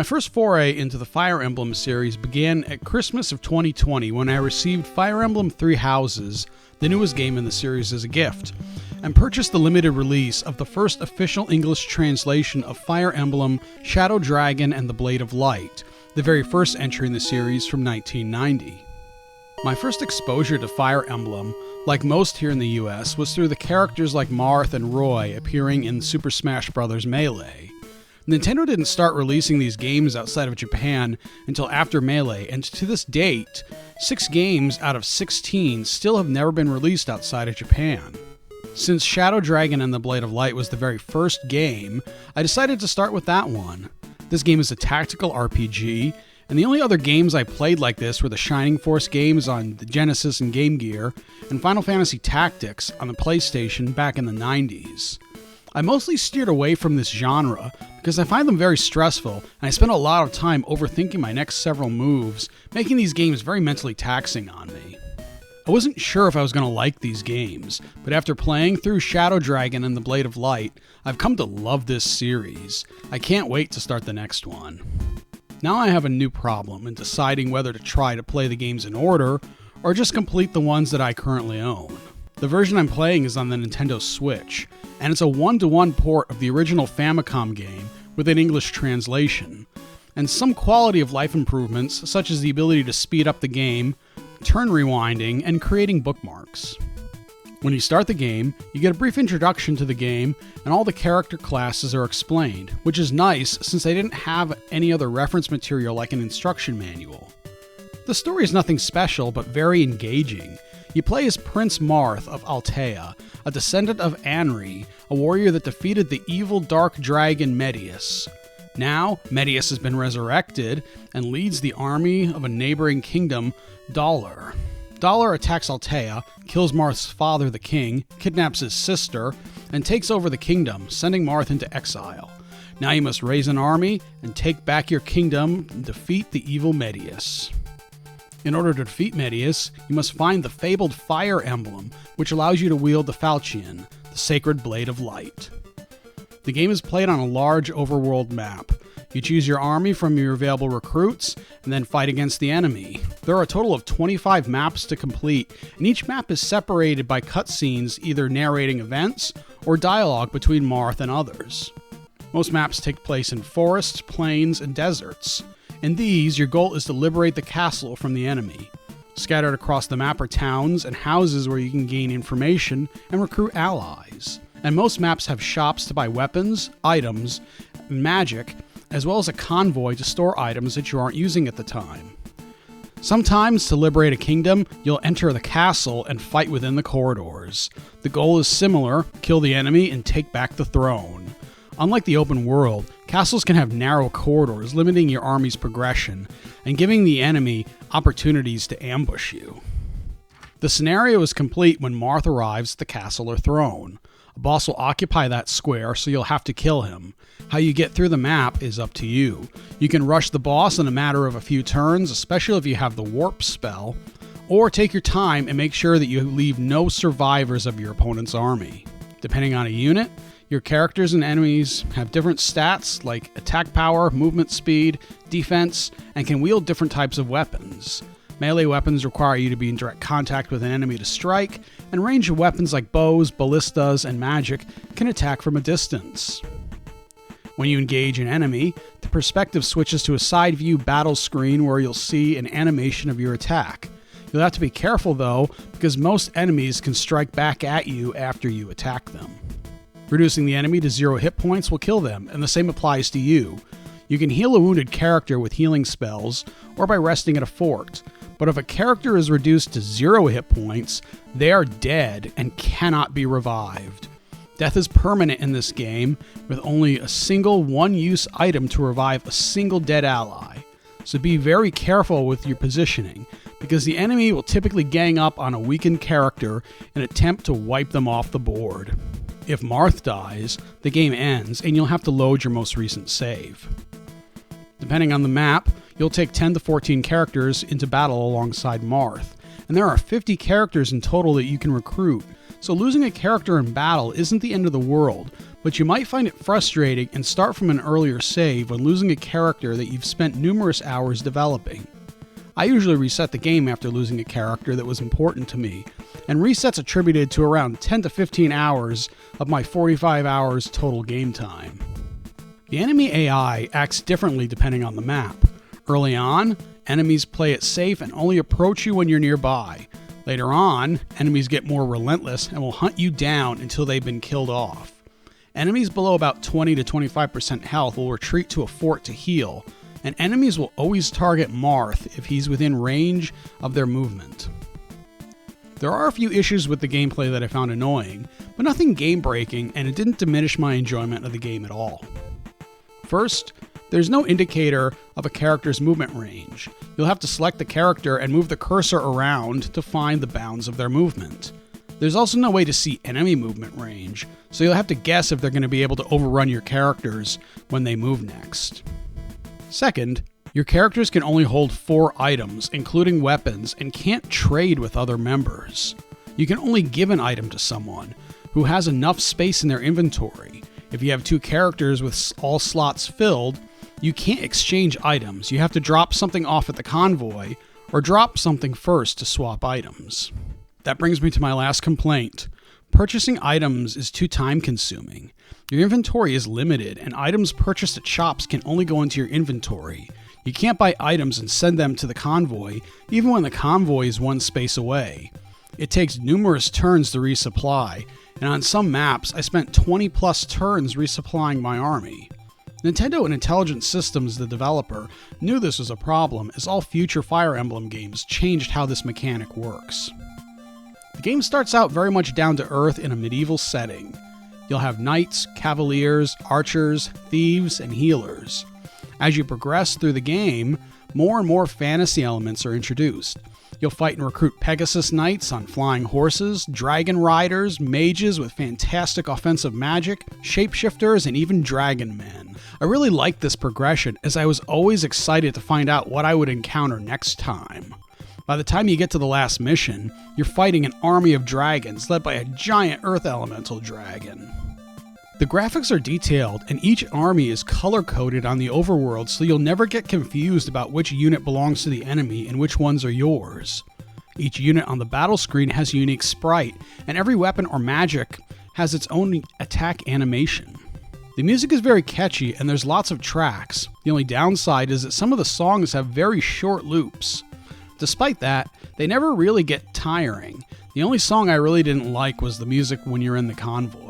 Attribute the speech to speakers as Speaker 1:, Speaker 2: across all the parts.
Speaker 1: My first foray into the Fire Emblem series began at Christmas of 2020 when I received Fire Emblem Three Houses, the newest game in the series, as a gift, and purchased the limited release of the first official English translation of Fire Emblem Shadow Dragon and the Blade of Light, the very first entry in the series from 1990. My first exposure to Fire Emblem, like most here in the US, was through the characters like Marth and Roy appearing in Super Smash Bros. Melee. Nintendo didn't start releasing these games outside of Japan until after Melee, and to this date, 6 games out of 16 still have never been released outside of Japan. Since Shadow Dragon and the Blade of Light was the very first game, I decided to start with that one. This game is a tactical RPG, and the only other games I played like this were the Shining Force games on the Genesis and Game Gear, and Final Fantasy Tactics on the PlayStation back in the 90s. I mostly steered away from this genre because I find them very stressful, and I spend a lot of time overthinking my next several moves, making these games very mentally taxing on me. I wasn't sure if I was going to like these games, but after playing through Shadow Dragon and the Blade of Light, I've come to love this series. I can't wait to start the next one. Now I have a new problem in deciding whether to try to play the games in order, or just complete the ones that I currently own. The version I'm playing is on the Nintendo Switch, and it's a 1-to-1 port of the original Famicom game with an English translation, and some quality of life improvements such as the ability to speed up the game, turn rewinding, and creating bookmarks. When you start the game, you get a brief introduction to the game, and all the character classes are explained, which is nice since they didn't have any other reference material like an instruction manual. The story is nothing special, but very engaging. You play as Prince Marth of Altea, a descendant of Anri, a warrior that defeated the evil dark dragon Medius. Now, Medius has been resurrected and leads the army of a neighboring kingdom, Dollar. Dollar attacks Altea, kills Marth's father, the king, kidnaps his sister, and takes over the kingdom, sending Marth into exile. Now you must raise an army and take back your kingdom and defeat the evil Medius. In order to defeat Medius, you must find the fabled Fire Emblem, which allows you to wield the Falchion, the sacred blade of light. The game is played on a large overworld map. You choose your army from your available recruits, and then fight against the enemy. There are a total of 25 maps to complete, and each map is separated by cutscenes either narrating events or dialogue between Marth and others. Most maps take place in forests, plains, and deserts. In these, your goal is to liberate the castle from the enemy. Scattered across the map are towns and houses where you can gain information and recruit allies. And most maps have shops to buy weapons, items, and magic, as well as a convoy to store items that you aren't using at the time. Sometimes, to liberate a kingdom, you'll enter the castle and fight within the corridors. The goal is similar: kill the enemy and take back the throne. Unlike the open world, castles can have narrow corridors, limiting your army's progression and giving the enemy opportunities to ambush you. The scenario is complete when Marth arrives at the castle or throne. A boss will occupy that square, so you'll have to kill him. How you get through the map is up to you. You can rush the boss in a matter of a few turns, especially if you have the warp spell, or take your time and make sure that you leave no survivors of your opponent's army. Depending on a unit, your characters and enemies have different stats like attack power, movement speed, defense, and can wield different types of weapons. Melee weapons require you to be in direct contact with an enemy to strike, and ranged weapons like bows, ballistas, and magic can attack from a distance. When you engage an enemy, the perspective switches to a side view battle screen where you'll see an animation of your attack. You'll have to be careful though, because most enemies can strike back at you after you attack them. Reducing the enemy to 0 hit points will kill them, and the same applies to you. You can heal a wounded character with healing spells, or by resting at a fort, but if a character is reduced to 0 hit points, they are dead and cannot be revived. Death is permanent in this game, with only a single one-use item to revive a single dead ally. So be very careful with your positioning, because the enemy will typically gang up on a weakened character and attempt to wipe them off the board. If Marth dies, the game ends and you'll have to load your most recent save. Depending on the map, you'll take 10 to 14 characters into battle alongside Marth, and there are 50 characters in total that you can recruit, so losing a character in battle isn't the end of the world, but you might find it frustrating and start from an earlier save when losing a character that you've spent numerous hours developing. I usually reset the game after losing a character that was important to me, and resets attributed to around 10 to 15 hours of my 45 hours total game time. The enemy AI acts differently depending on the map. Early on, enemies play it safe and only approach you when you're nearby. Later on, enemies get more relentless and will hunt you down until they've been killed off. Enemies below about 20 to 25% health will retreat to a fort to heal, and enemies will always target Marth if he's within range of their movement. There are a few issues with the gameplay that I found annoying, but nothing game-breaking, and it didn't diminish my enjoyment of the game at all. First, there's no indicator of a character's movement range. You'll have to select the character and move the cursor around to find the bounds of their movement. There's also no way to see enemy movement range, so you'll have to guess if they're going to be able to overrun your characters when they move next. Second, your characters can only hold 4 items, including weapons, and can't trade with other members. You can only give an item to someone who has enough space in their inventory. If you have 2 characters with all slots filled, you can't exchange items. You have to drop something off at the convoy, or drop something first to swap items. That brings me to my last complaint. Purchasing items is too time-consuming. Your inventory is limited, and items purchased at shops can only go into your inventory. You can't buy items and send them to the convoy, even when the convoy is 1 space away. It takes numerous turns to resupply, and on some maps, I spent 20 plus turns resupplying my army. Nintendo and Intelligent Systems, the developer, knew this was a problem, as all future Fire Emblem games changed how this mechanic works. The game starts out very much down to earth in a medieval setting. You'll have knights, cavaliers, archers, thieves, and healers. As you progress through the game, more and more fantasy elements are introduced. You'll fight and recruit Pegasus Knights on flying horses, dragon riders, mages with fantastic offensive magic, shapeshifters, and even dragon men. I really liked this progression, as I was always excited to find out what I would encounter next time. By the time you get to the last mission, you're fighting an army of dragons led by a giant earth elemental dragon. The graphics are detailed, and each army is color-coded on the overworld, so you'll never get confused about which unit belongs to the enemy and which ones are yours. Each unit on the battle screen has a unique sprite, and every weapon or magic has its own attack animation. The music is very catchy, and there's lots of tracks. The only downside is that some of the songs have very short loops. Despite that, they never really get tiring. The only song I really didn't like was the music when you're in the convoy.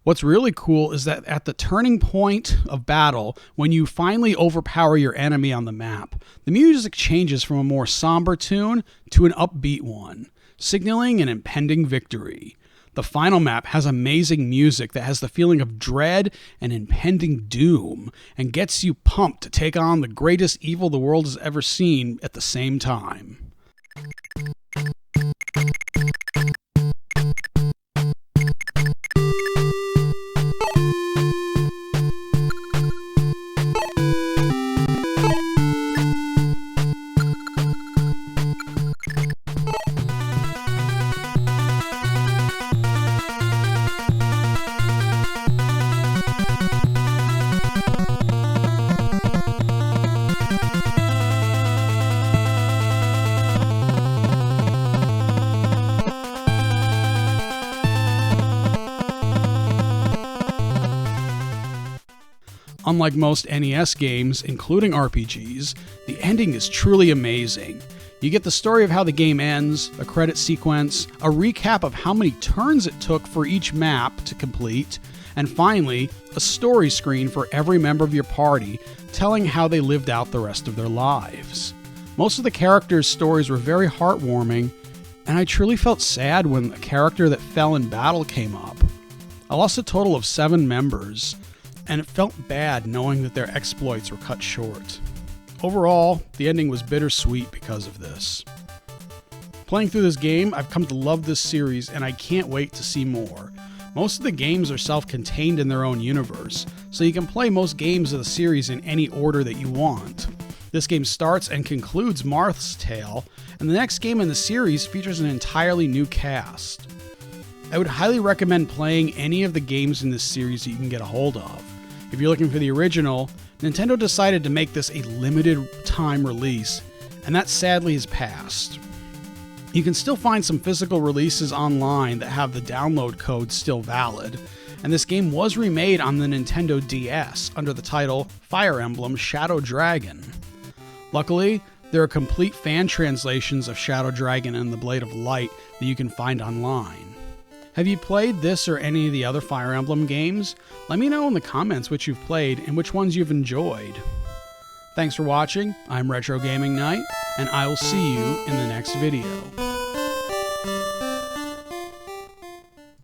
Speaker 1: What's really cool is that at the turning point of battle, when you finally overpower your enemy on the map, the music changes from a more somber tune to an upbeat one, signaling an impending victory. The final map has amazing music that has the feeling of dread and impending doom, and gets you pumped to take on the greatest evil the world has ever seen at the same time. Unlike most NES games, including RPGs, the ending is truly amazing. You get the story of how the game ends, a credit sequence, a recap of how many turns it took for each map to complete, and finally, a story screen for every member of your party telling how they lived out the rest of their lives. Most of the characters' stories were very heartwarming, and I truly felt sad when a character that fell in battle came up. I lost a total of 7 members, and it felt bad knowing that their exploits were cut short. Overall, the ending was bittersweet because of this. Playing through this game, I've come to love this series, and I can't wait to see more. Most of the games are self-contained in their own universe, so you can play most games of the series in any order that you want. This game starts and concludes Marth's tale, and the next game in the series features an entirely new cast. I would highly recommend playing any of the games in this series that you can get a hold of. If you're looking for the original, Nintendo decided to make this a limited time release, and that sadly has passed. You can still find some physical releases online that have the download code still valid, and this game was remade on the Nintendo DS under the title Fire Emblem Shadow Dragon. Luckily, there are complete fan translations of Shadow Dragon and the Blade of Light that you can find online. Have you played this or any of the other Fire Emblem games? Let me know in the comments which you've played and which ones you've enjoyed. Thanks for watching, I'm Retro Gaming Knight, and I will see you in the next video.